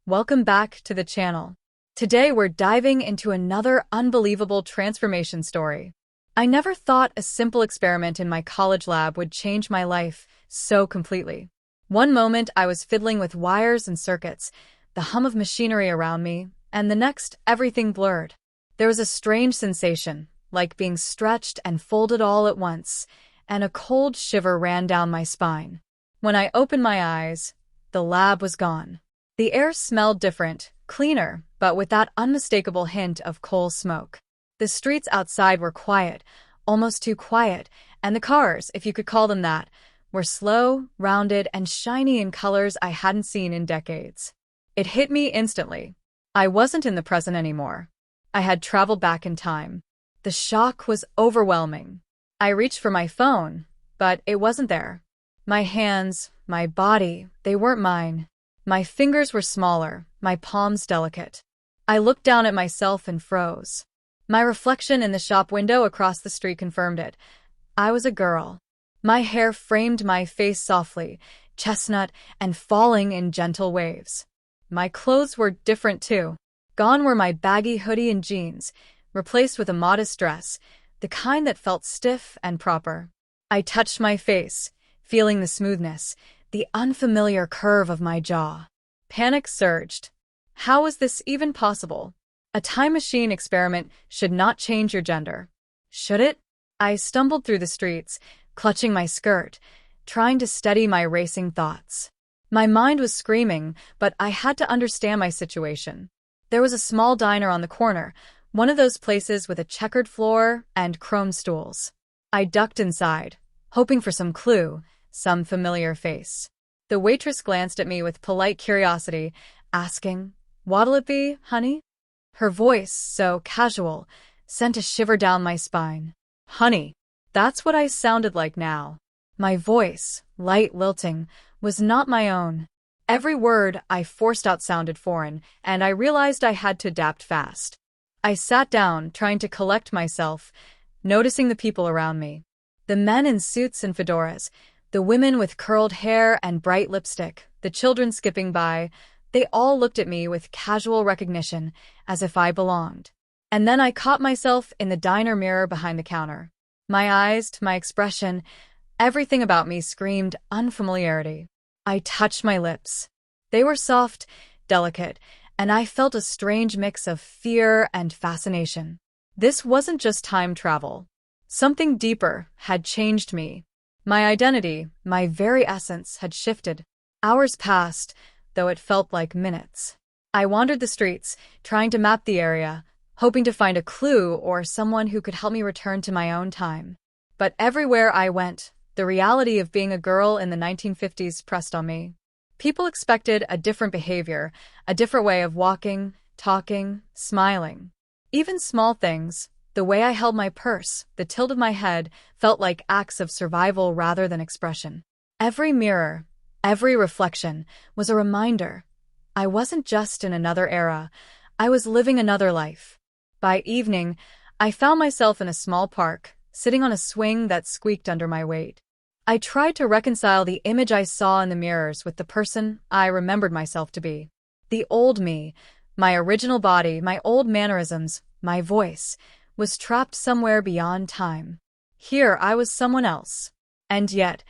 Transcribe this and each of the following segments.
Welcome back to the channel. Today we're diving into another unbelievable transformation story. I never thought a simple experiment in my college lab would change my life so completely. One moment I was fiddling with wires and circuits, the hum of machinery around me, and the next everything blurred. There was a strange sensation, like being stretched and folded all at once, and a cold shiver ran down my spine. When I opened my eyes, the lab was gone. The air smelled different, cleaner, but with that unmistakable hint of coal smoke. The streets outside were quiet, almost too quiet, and the cars, if you could call them that, were slow, rounded, and shiny in colors I hadn't seen in decades. It hit me instantly. I wasn't in the present anymore. I had traveled back in time. The shock was overwhelming. I reached for my phone, but it wasn't there. My hands, my body, they weren't mine. My fingers were smaller, my palms delicate. I looked down at myself and froze. My reflection in the shop window across the street confirmed it. I was a girl. My hair framed my face softly, chestnut and falling in gentle waves. My clothes were different too. Gone were my baggy hoodie and jeans, replaced with a modest dress, the kind that felt stiff and proper. I touched my face, feeling the smoothness, the unfamiliar curve of my jaw. Panic surged. How was this even possible? A time machine experiment should not change your gender. Should it? I stumbled through the streets, clutching my skirt, trying to steady my racing thoughts. My mind was screaming, but I had to understand my situation. There was a small diner on the corner, one of those places with a checkered floor and chrome stools. I ducked inside, hoping for some clue, some familiar face. The waitress glanced at me with polite curiosity, asking, "What'll it be, honey?" Her voice, so casual, sent a shiver down my spine. Honey. That's what I sounded like now. My voice, light lilting, was not my own. Every word I forced out sounded foreign, and I realized I had to adapt fast. I sat down, trying to collect myself, noticing the people around me. The men in suits and fedoras, the women with curled hair and bright lipstick, the children skipping by, they all looked at me with casual recognition, as if I belonged. And then I caught myself in the diner mirror behind the counter. My eyes, my expression, everything about me screamed unfamiliarity. I touched my lips. They were soft, delicate, and I felt a strange mix of fear and fascination. This wasn't just time travel. Something deeper had changed me. My identity, my very essence, had shifted. Hours passed, though it felt like minutes. I wandered the streets, trying to map the area, hoping to find a clue or someone who could help me return to my own time. But everywhere I went, the reality of being a girl in the 1950s pressed on me. People expected a different behavior, a different way of walking, talking, smiling. Even small things, the way I held my purse, the tilt of my head, felt like acts of survival rather than expression. Every mirror, every reflection, was a reminder. I wasn't just in another era, I was living another life. By evening, I found myself in a small park, sitting on a swing that squeaked under my weight. I tried to reconcile the image I saw in the mirrors with the person I remembered myself to be. The old me, my original body, my old mannerisms, my voice, was trapped somewhere beyond time. Here I was someone else. And yet,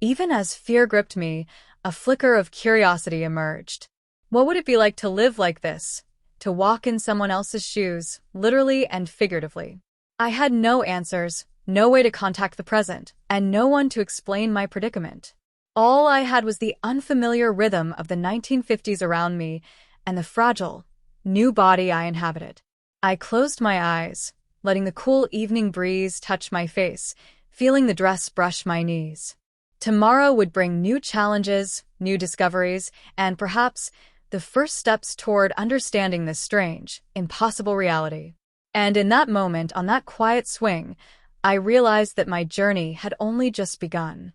even as fear gripped me, a flicker of curiosity emerged. What would it be like to live like this? To walk in someone else's shoes, literally and figuratively? I had no answers, no way to contact the present, and no one to explain my predicament. All I had was the unfamiliar rhythm of the 1950s around me and the fragile, new body I inhabited. I closed my eyes, letting the cool evening breeze touch my face, feeling the dress brush my knees. Tomorrow would bring new challenges, new discoveries, and perhaps the first steps toward understanding this strange, impossible reality. And in that moment, on that quiet swing, I realized that my journey had only just begun.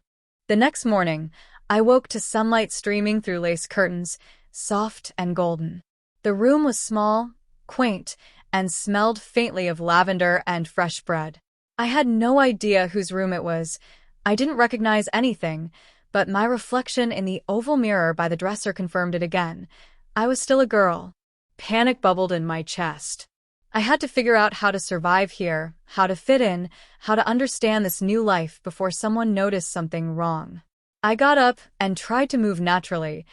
The next morning, I woke to sunlight streaming through lace curtains, soft and golden. The room was small, quaint, and smelled faintly of lavender and fresh bread. I had no idea whose room it was. I didn't recognize anything, but my reflection in the oval mirror by the dresser confirmed it again. I was still a girl. Panic bubbled in my chest. I had to figure out how to survive here, how to fit in, how to understand this new life before someone noticed something wrong. I got up and tried to move naturally,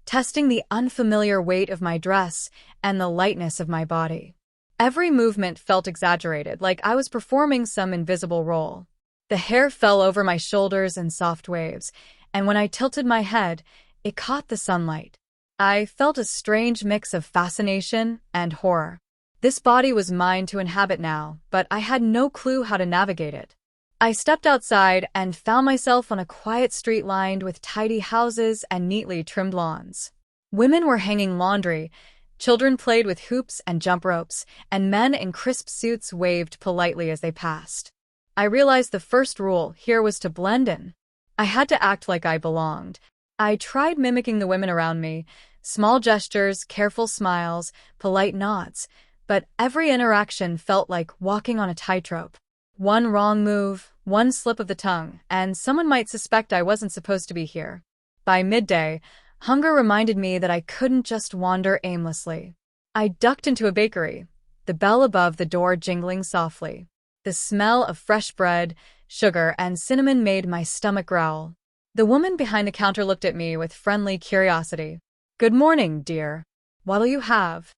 testing the unfamiliar weight of my dress and the lightness of my body. Every movement felt exaggerated, like I was performing some invisible role. The hair fell over my shoulders in soft waves, and when I tilted my head, it caught the sunlight. I felt a strange mix of fascination and horror. This body was mine to inhabit now, but I had no clue how to navigate it. I stepped outside and found myself on a quiet street lined with tidy houses and neatly trimmed lawns. Women were hanging laundry, children played with hoops and jump ropes, and men in crisp suits waved politely as they passed. I realized the first rule here was to blend in. I had to act like I belonged. I tried mimicking the women around me, small gestures, careful smiles, polite nods, but every interaction felt like walking on a tightrope. One wrong move, one slip of the tongue, and someone might suspect I wasn't supposed to be here. By midday, hunger reminded me that I couldn't just wander aimlessly. I ducked into a bakery, the bell above the door jingling softly. The smell of fresh bread, sugar, and cinnamon made my stomach growl. The woman behind the counter looked at me with friendly curiosity. "Good morning, dear. What'll you have?"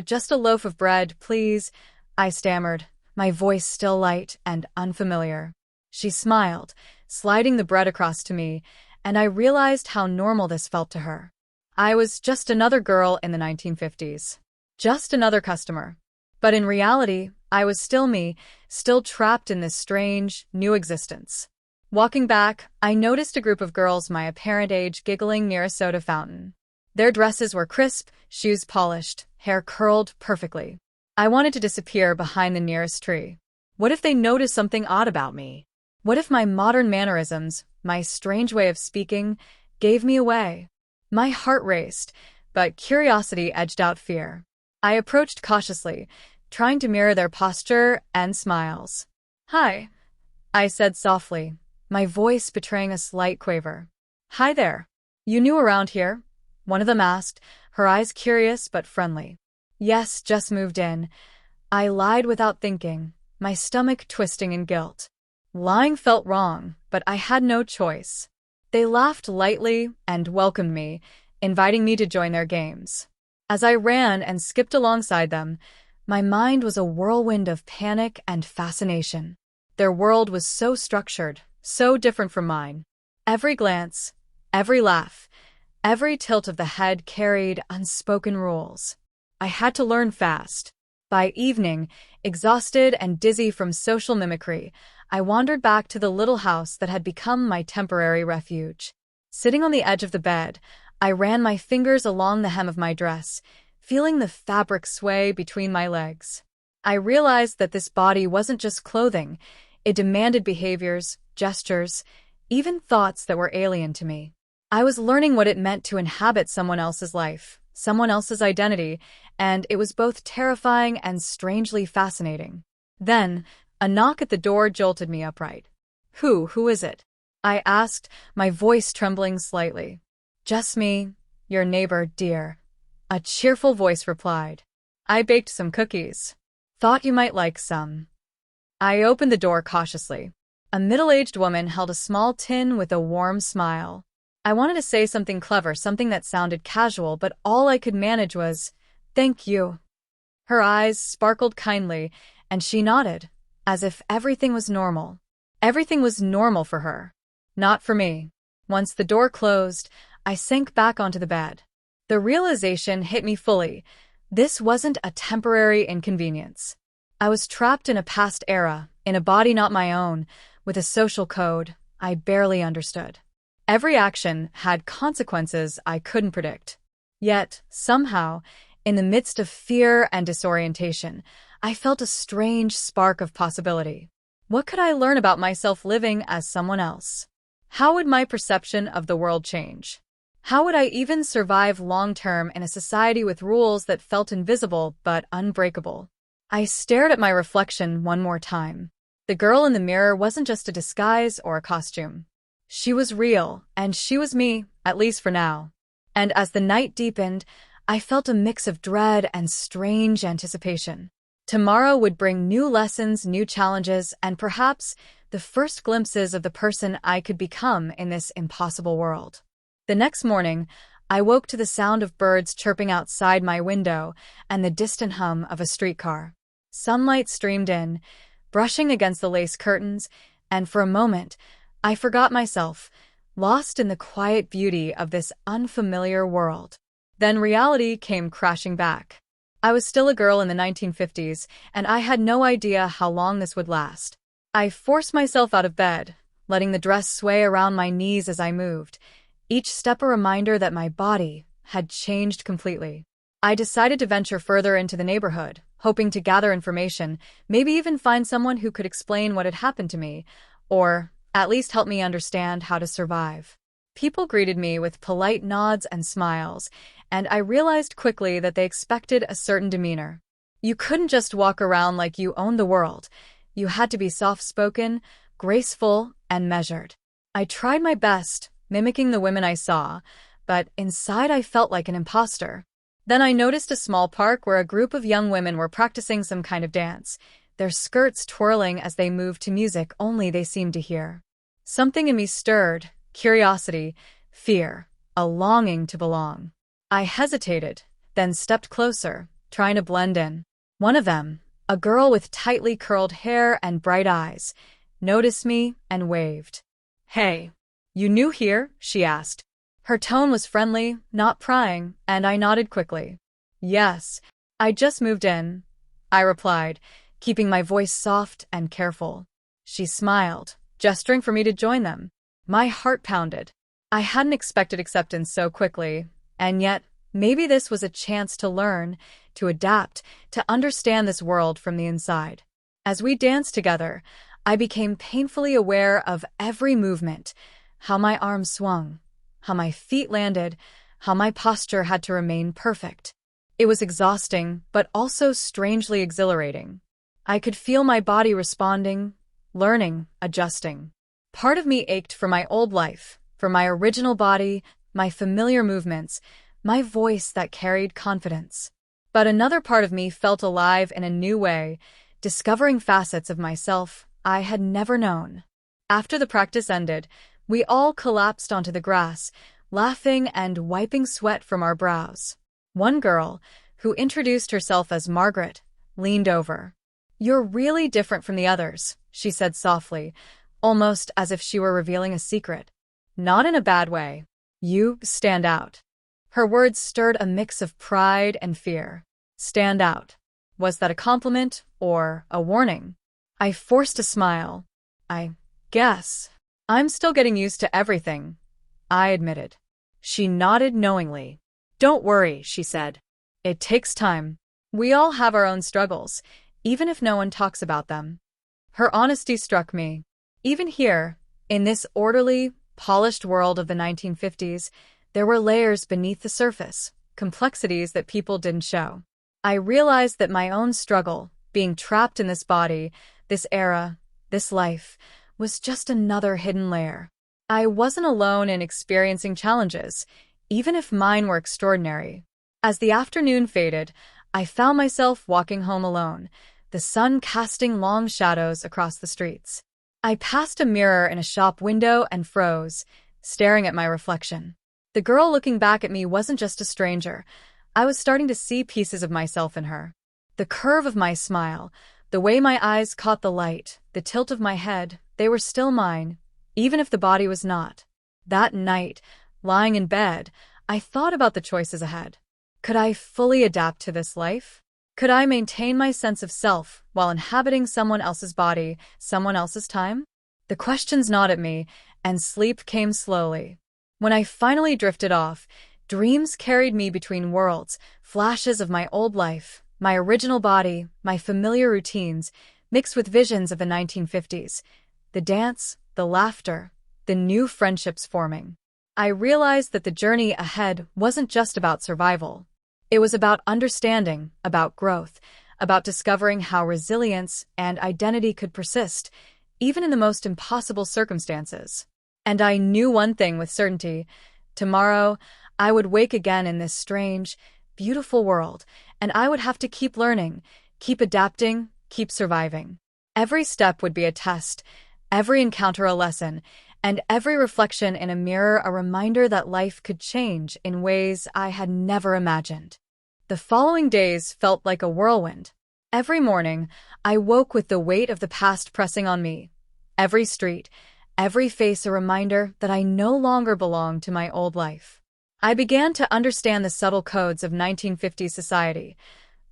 Just a loaf of bread, please," I stammered, my voice still light and unfamiliar. She smiled, sliding the bread across to me, and I realized how normal this felt to her. I was just another girl in the 1950s. Just another customer. But in reality, I was still me, still trapped in this strange, new existence. Walking back, I noticed a group of girls my apparent age giggling near a soda fountain. Their dresses were crisp, shoes polished, hair curled perfectly. I wanted to disappear behind the nearest tree. What if they noticed something odd about me? What if my modern mannerisms, my strange way of speaking, gave me away? My heart raced, but curiosity edged out fear. I approached cautiously, trying to mirror their posture and smiles. "Hi," I said softly, my voice betraying a slight quaver. "Hi there. You new around here?" one of them asked, her eyes curious but friendly. "Yes, just moved in." I lied without thinking, my stomach twisting in guilt. Lying felt wrong, but I had no choice. They laughed lightly and welcomed me, inviting me to join their games. As I ran and skipped alongside them, my mind was a whirlwind of panic and fascination. Their world was so structured, so different from mine. Every glance, every laugh, every tilt of the head carried unspoken rules. I had to learn fast. By evening, exhausted and dizzy from social mimicry, I wandered back to the little house that had become my temporary refuge. Sitting on the edge of the bed, I ran my fingers along the hem of my dress, feeling the fabric sway between my legs. I realized that this body wasn't just clothing, it demanded behaviors, gestures, even thoughts that were alien to me. I was learning what it meant to inhabit someone else's life, someone else's identity, and it was both terrifying and strangely fascinating. Then, a knock at the door jolted me upright. Who is it?" I asked, my voice trembling slightly. "Just me, your neighbor, dear," a cheerful voice replied. "I baked some cookies. Thought you might like some." I opened the door cautiously. A middle-aged woman held a small tin with a warm smile. I wanted to say something clever, something that sounded casual, but all I could manage was, "Thank you." Her eyes sparkled kindly, and she nodded, as if everything was normal. Everything was normal for her. Not for me. Once the door closed, I sank back onto the bed. The realization hit me fully. This wasn't a temporary inconvenience. I was trapped in a past era, in a body not my own, with a social code I barely understood. Every action had consequences I couldn't predict. Yet, somehow, in the midst of fear and disorientation, I felt a strange spark of possibility. What could I learn about myself living as someone else? How would my perception of the world change? How would I even survive long-term in a society with rules that felt invisible but unbreakable? I stared at my reflection one more time. The girl in the mirror wasn't just a disguise or a costume. She was real, and she was me, at least for now. And as the night deepened, I felt a mix of dread and strange anticipation. Tomorrow would bring new lessons, new challenges, and perhaps the first glimpses of the person I could become in this impossible world. The next morning, I woke to the sound of birds chirping outside my window and the distant hum of a streetcar. Sunlight streamed in, brushing against the lace curtains, and for a moment, I forgot myself, lost in the quiet beauty of this unfamiliar world. Then reality came crashing back. I was still a girl in the 1950s, and I had no idea how long this would last. I forced myself out of bed, letting the dress sway around my knees as I moved, each step a reminder that my body had changed completely. I decided to venture further into the neighborhood, hoping to gather information, maybe even find someone who could explain what had happened to me, or at least help me understand how to survive. People greeted me with polite nods and smiles, and I realized quickly that they expected a certain demeanor. You couldn't just walk around like you owned the world. You had to be soft-spoken, graceful, and measured. I tried my best, mimicking the women I saw, but inside I felt like an imposter. Then I noticed a small park where a group of young women were practicing some kind of dance, their skirts twirling as they moved to music only they seemed to hear. Something in me stirred, curiosity, fear, a longing to belong. I hesitated, then stepped closer, trying to blend in. One of them, a girl with tightly curled hair and bright eyes, noticed me and waved. "Hey, you new here?" she asked. Her tone was friendly, not prying, and I nodded quickly. "Yes, I just moved in," I replied, keeping my voice soft and careful. She smiled, gesturing for me to join them. My heart pounded. I hadn't expected acceptance so quickly, and yet maybe this was a chance to learn, to adapt, to understand this world from the inside. As we danced together, I became painfully aware of every movement, how my arms swung, how my feet landed, how my posture had to remain perfect. It was exhausting, but also strangely exhilarating. I could feel my body responding, learning, adjusting. Part of me ached for my old life, for my original body, my familiar movements, my voice that carried confidence. But another part of me felt alive in a new way, discovering facets of myself I had never known. After the practice ended, we all collapsed onto the grass, laughing and wiping sweat from our brows. One girl, who introduced herself as Margaret, leaned over. "You're really different from the others," she said softly, almost as if she were revealing a secret. "Not in a bad way. You stand out." Her words stirred a mix of pride and fear. Stand out. Was that a compliment or a warning? I forced a smile. "I guess. I'm still getting used to everything," I admitted. She nodded knowingly. "Don't worry," she said. "It takes time. We all have our own struggles, even if no one talks about them." Her honesty struck me. Even here, in this orderly, polished world of the 1950s, there were layers beneath the surface, complexities that people didn't show. I realized that my own struggle, being trapped in this body, this era, this life, was just another hidden layer. I wasn't alone in experiencing challenges, even if mine were extraordinary. As the afternoon faded, I found myself walking home alone, the sun casting long shadows across the streets. I passed a mirror in a shop window and froze, staring at my reflection. The girl looking back at me wasn't just a stranger. I was starting to see pieces of myself in her. The curve of my smile, the way my eyes caught the light, the tilt of my head, they were still mine, even if the body was not. That night, lying in bed, I thought about the choices ahead. Could I fully adapt to this life? Could I maintain my sense of self while inhabiting someone else's body, someone else's time? The questions gnawed at me, and sleep came slowly. When I finally drifted off, dreams carried me between worlds, flashes of my old life, my original body, my familiar routines, mixed with visions of the 1950s. The dance, the laughter, the new friendships forming. I realized that the journey ahead wasn't just about survival. It was about understanding, about growth, about discovering how resilience and identity could persist, even in the most impossible circumstances. And I knew one thing with certainty. Tomorrow, I would wake again in this strange, beautiful world, and I would have to keep learning, keep adapting, keep surviving. Every step would be a test, every encounter a lesson, and every reflection in a mirror a reminder that life could change in ways I had never imagined. The following days felt like a whirlwind. Every morning, I woke with the weight of the past pressing on me. Every street, every face a reminder that I no longer belonged to my old life. I began to understand the subtle codes of 1950s society,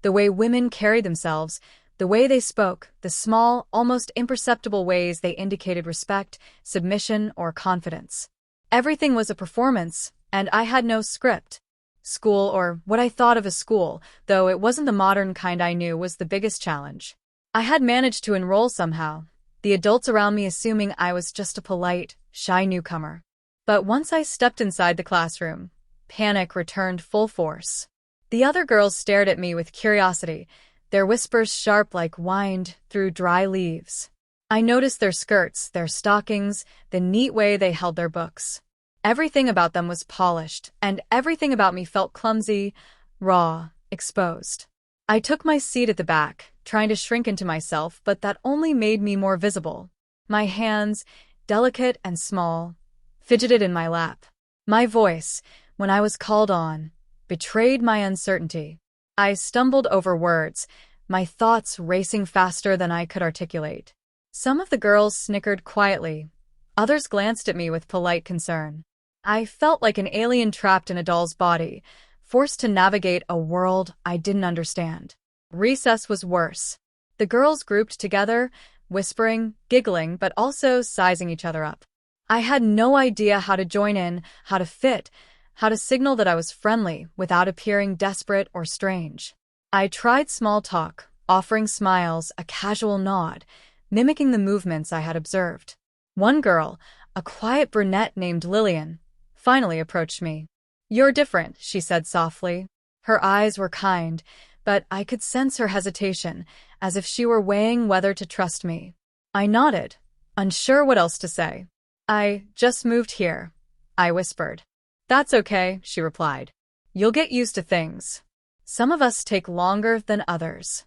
the way women carried themselves, the way they spoke, the small, almost imperceptible ways they indicated respect, submission, or confidence. Everything was a performance, and I had no script. School, or what I thought of as school, though it wasn't the modern kind I knew, was the biggest challenge. I had managed to enroll somehow, the adults around me assuming I was just a polite, shy newcomer. But once I stepped inside the classroom, panic returned full force. The other girls stared at me with curiosity, their whispers sharp like wind through dry leaves. I noticed their skirts, their stockings, the neat way they held their books. Everything about them was polished, and everything about me felt clumsy, raw, exposed. I took my seat at the back, trying to shrink into myself, but that only made me more visible. My hands, delicate and small, fidgeted in my lap. My voice, when I was called on, betrayed my uncertainty. I stumbled over words, my thoughts racing faster than I could articulate. Some of the girls snickered quietly. Others glanced at me with polite concern. I felt like an alien trapped in a doll's body, forced to navigate a world I didn't understand. Recess was worse. The girls grouped together, whispering, giggling, but also sizing each other up. I had no idea how to join in, how to fit, how to signal that I was friendly without appearing desperate or strange. I tried small talk, offering smiles, a casual nod, mimicking the movements I had observed. One girl, a quiet brunette named Lillian, finally approached me. "You're different," she said softly. Her eyes were kind, but I could sense her hesitation, as if she were weighing whether to trust me. I nodded, unsure what else to say. "I just moved here," I whispered. "That's okay," she replied. "You'll get used to things. Some of us take longer than others."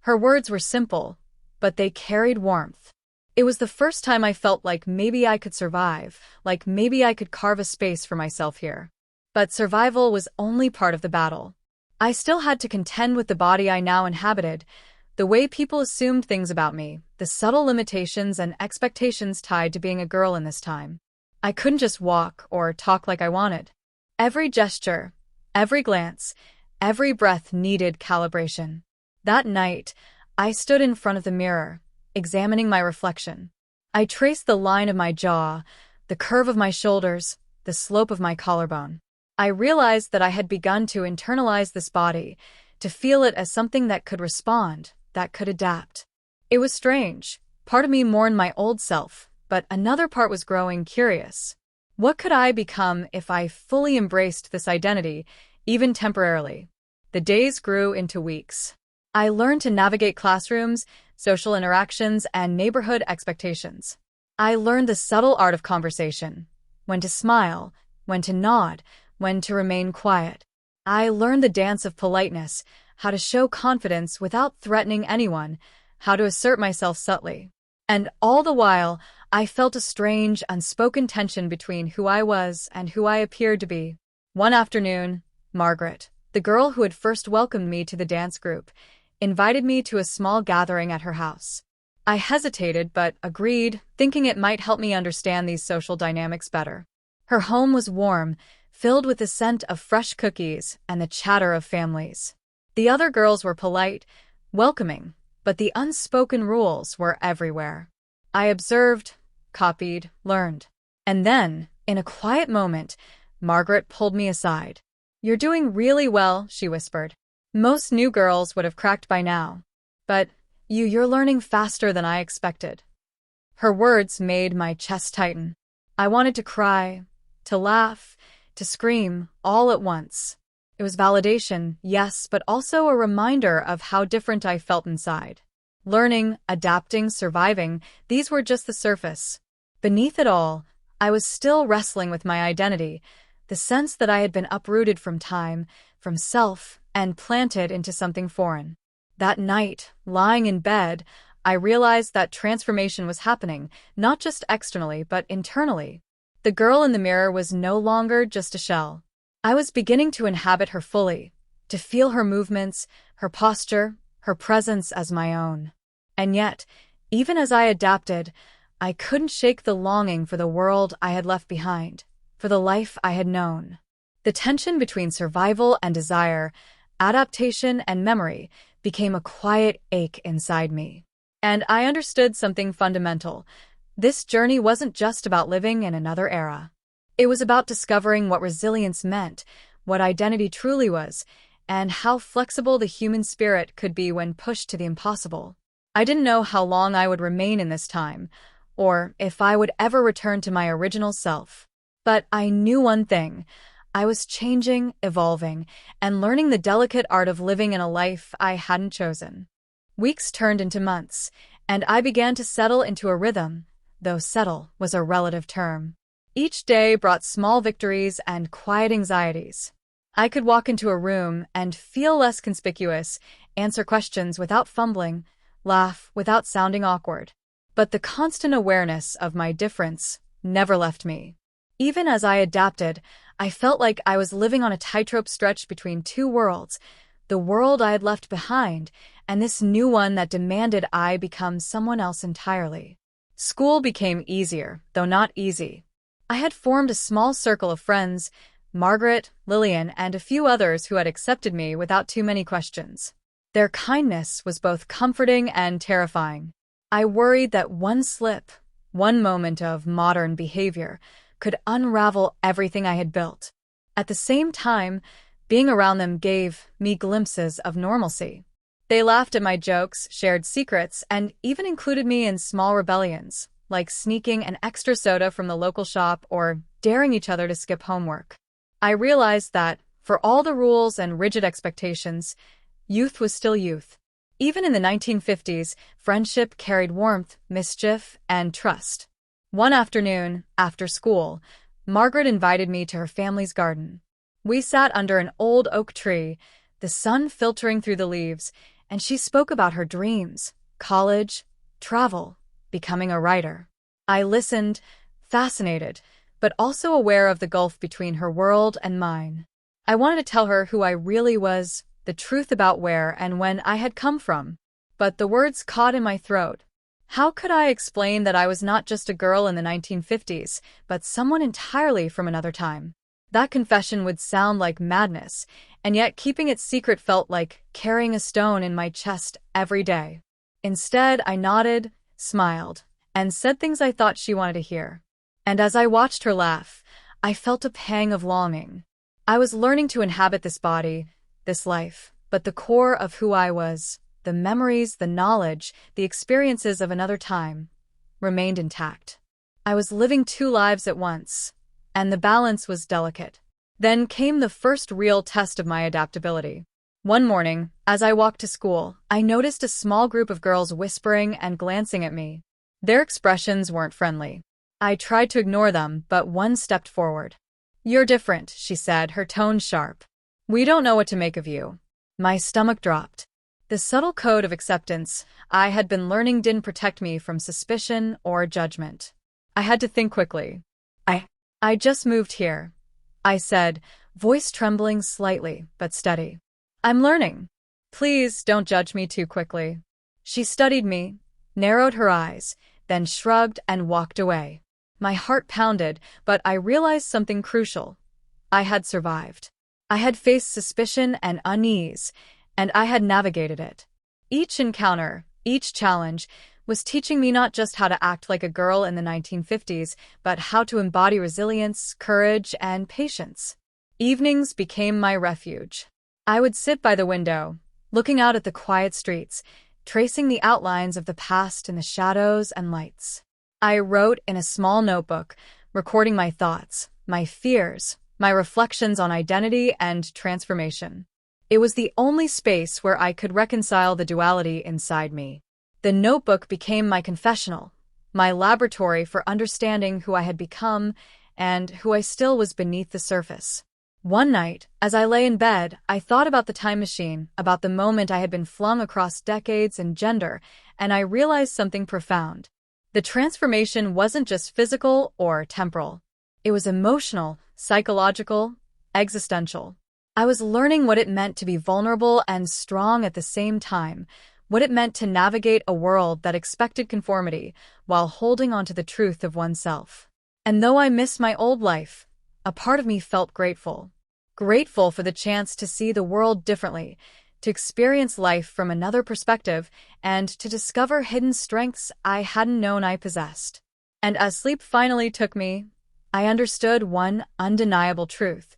Her words were simple, but they carried warmth. It was the first time I felt like maybe I could survive, like maybe I could carve a space for myself here. But survival was only part of the battle. I still had to contend with the body I now inhabited, the way people assumed things about me, the subtle limitations and expectations tied to being a girl in this time. I couldn't just walk or talk like I wanted. Every gesture, every glance, every breath needed calibration. That night, I stood in front of the mirror, examining my reflection. I traced the line of my jaw, the curve of my shoulders, the slope of my collarbone. I realized that I had begun to internalize this body, to feel it as something that could respond, that could adapt. It was strange. Part of me mourned my old self, but another part was growing curious. What could I become if I fully embraced this identity, even temporarily? The days grew into weeks. I learned to navigate classrooms, social interactions, and neighborhood expectations. I learned the subtle art of conversation, when to smile, when to nod, when to remain quiet. I learned the dance of politeness, how to show confidence without threatening anyone, how to assert myself subtly. And all the while, I felt a strange, unspoken tension between who I was and who I appeared to be. One afternoon, Margaret, the girl who had first welcomed me to the dance group, invited me to a small gathering at her house. I hesitated but agreed, thinking it might help me understand these social dynamics better. Her home was warm, filled with the scent of fresh cookies and the chatter of families. The other girls were polite, welcoming, but the unspoken rules were everywhere. I observed, copied, learned. And then, in a quiet moment, Margaret pulled me aside. "You're doing really well," she whispered. "Most new girls would have cracked by now. But you're learning faster than I expected." Her words made my chest tighten. I wanted to cry, to laugh, to scream, all at once. It was validation, yes, but also a reminder of how different I felt inside. Learning, adapting, surviving, these were just the surface. Beneath it all, I was still wrestling with my identity, the sense that I had been uprooted from time, from self, and planted into something foreign. That night, lying in bed, I realized that transformation was happening, not just externally, but internally. The girl in the mirror was no longer just a shell. I was beginning to inhabit her fully, to feel her movements, her posture, her presence as my own. And yet, even as I adapted, I couldn't shake the longing for the world I had left behind, for the life I had known. The tension between survival and desire, adaptation and memory, became a quiet ache inside me. And I understood something fundamental. This journey wasn't just about living in another era. It was about discovering what resilience meant, what identity truly was, and how flexible the human spirit could be when pushed to the impossible. I didn't know how long I would remain in this time, or if I would ever return to my original self. But I knew one thing. I was changing, evolving, and learning the delicate art of living in a life I hadn't chosen. Weeks turned into months, and I began to settle into a rhythm, though settle was a relative term. Each day brought small victories and quiet anxieties. I could walk into a room and feel less conspicuous, answer questions without fumbling, laugh without sounding awkward. But the constant awareness of my difference never left me. Even as I adapted, I felt like I was living on a tightrope stretch between two worlds, the world I had left behind and this new one that demanded I become someone else entirely. School became easier, though not easy. I had formed a small circle of friends, Margaret, Lillian, and a few others who had accepted me without too many questions. Their kindness was both comforting and terrifying. I worried that one slip, one moment of modern behavior, could unravel everything I had built. At the same time, being around them gave me glimpses of normalcy. They laughed at my jokes, shared secrets, and even included me in small rebellions, like sneaking an extra soda from the local shop or daring each other to skip homework. I realized that, for all the rules and rigid expectations, youth was still youth. Even in the 1950s, friendship carried warmth, mischief, and trust. One afternoon, after school, Margaret invited me to her family's garden. We sat under an old oak tree, the sun filtering through the leaves, and she spoke about her dreams, college, travel, becoming a writer. I listened, fascinated, but also aware of the gulf between her world and mine. I wanted to tell her who I really was, the truth about where and when I had come from. But the words caught in my throat. How could I explain that I was not just a girl in the 1950s, but someone entirely from another time? That confession would sound like madness, and yet keeping it secret felt like carrying a stone in my chest every day. Instead, I nodded, smiled, and said things I thought she wanted to hear. And as I watched her laugh, I felt a pang of longing. I was learning to inhabit this body, this life, but the core of who I was, the memories, the knowledge, the experiences of another time, remained intact. I was living two lives at once, and the balance was delicate. Then came the first real test of my adaptability. One morning, as I walked to school, I noticed a small group of girls whispering and glancing at me. Their expressions weren't friendly. I tried to ignore them, but one stepped forward. "You're different," she said, her tone sharp. "We don't know what to make of you." My stomach dropped. The subtle code of acceptance I had been learning didn't protect me from suspicion or judgment. I had to think quickly. I just moved here," I said, voice trembling slightly, but steady. "I'm learning. Please don't judge me too quickly." She studied me, narrowed her eyes, then shrugged and walked away. My heart pounded, but I realized something crucial. I had survived. I had faced suspicion and unease, and I had navigated it. Each encounter, each challenge, was teaching me not just how to act like a girl in the 1950s, but how to embody resilience, courage, and patience. Evenings became my refuge. I would sit by the window, looking out at the quiet streets, tracing the outlines of the past in the shadows and lights. I wrote in a small notebook, recording my thoughts, my fears, my reflections on identity and transformation. It was the only space where I could reconcile the duality inside me. The notebook became my confessional, my laboratory for understanding who I had become and who I still was beneath the surface. One night, as I lay in bed, I thought about the time machine, about the moment I had been flung across decades and gender, and I realized something profound. The transformation wasn't just physical or temporal. It was emotional, psychological, existential. I was learning what it meant to be vulnerable and strong at the same time, what it meant to navigate a world that expected conformity while holding on to the truth of oneself. And though I missed my old life, a part of me felt grateful. Grateful for the chance to see the world differently, to experience life from another perspective, and to discover hidden strengths I hadn't known I possessed. And as sleep finally took me, I understood one undeniable truth.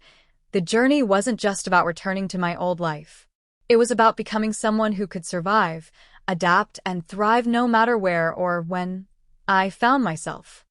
The journey wasn't just about returning to my old life. It was about becoming someone who could survive, adapt, and thrive no matter where or when I found myself.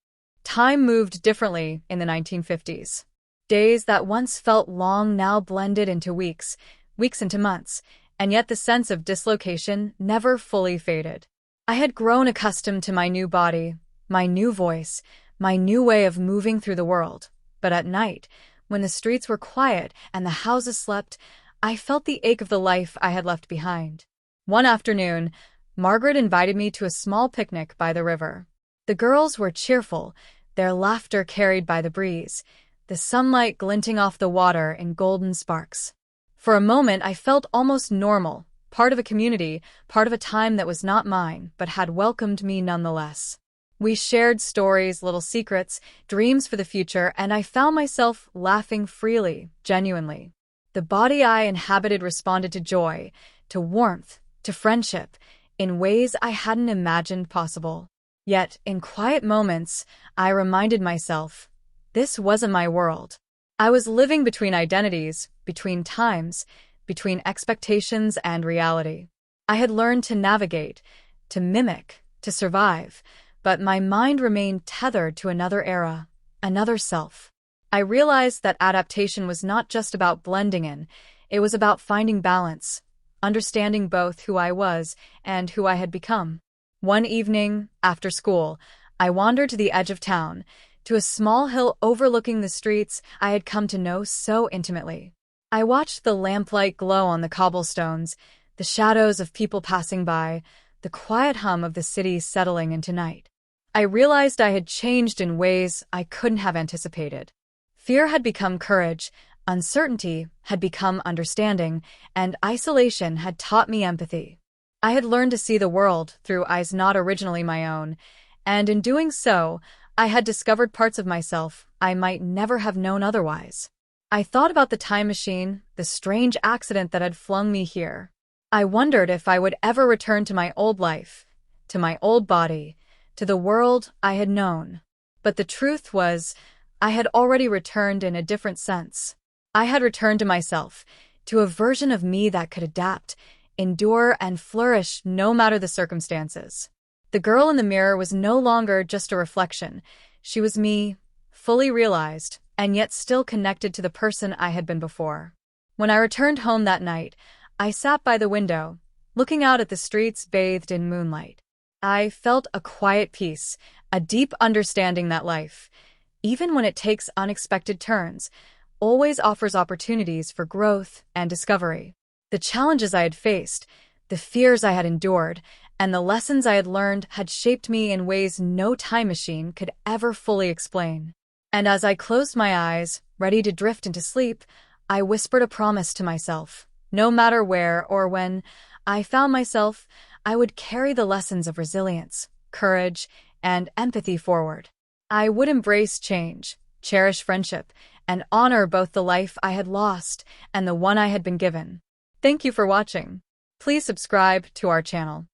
Time moved differently in the 1950s. Days that once felt long now blended into weeks, weeks into months, and yet the sense of dislocation never fully faded. I had grown accustomed to my new body, my new voice, my new way of moving through the world. But at night, when the streets were quiet and the houses slept, I felt the ache of the life I had left behind. One afternoon, Margaret invited me to a small picnic by the river. The girls were cheerful, their laughter carried by the breeze, the sunlight glinting off the water in golden sparks. For a moment, I felt almost normal, part of a community, part of a time that was not mine, but had welcomed me nonetheless. We shared stories, little secrets, dreams for the future, and I found myself laughing freely, genuinely. The body I inhabited responded to joy, to warmth, to friendship, in ways I hadn't imagined possible. Yet, in quiet moments, I reminded myself, this wasn't my world. I was living between identities, between times, between expectations and reality. I had learned to navigate, to mimic, to survive, but my mind remained tethered to another era, another self. I realized that adaptation was not just about blending in, it was about finding balance, understanding both who I was and who I had become. One evening, after school, I wandered to the edge of town, to a small hill overlooking the streets I had come to know so intimately. I watched the lamplight glow on the cobblestones, the shadows of people passing by, the quiet hum of the city settling into night. I realized I had changed in ways I couldn't have anticipated. Fear had become courage, uncertainty had become understanding, and isolation had taught me empathy. I had learned to see the world through eyes not originally my own, and in doing so, I had discovered parts of myself I might never have known otherwise. I thought about the time machine, the strange accident that had flung me here. I wondered if I would ever return to my old life, to my old body, to the world I had known. But the truth was, I had already returned in a different sense. I had returned to myself, to a version of me that could adapt, endure, and flourish no matter the circumstances. The girl in the mirror was no longer just a reflection. She was me, fully realized, and yet still connected to the person I had been before. When I returned home that night, I sat by the window, looking out at the streets bathed in moonlight. I felt a quiet peace, a deep understanding that life, even when it takes unexpected turns, always offers opportunities for growth and discovery. The challenges I had faced, the fears I had endured, and the lessons I had learned had shaped me in ways no time machine could ever fully explain. And as I closed my eyes, ready to drift into sleep, I whispered a promise to myself. No matter where or when I found myself, I would carry the lessons of resilience, courage, and empathy forward. I would embrace change, cherish friendship, and honor both the life I had lost and the one I had been given. Thank you for watching. Please subscribe to our channel.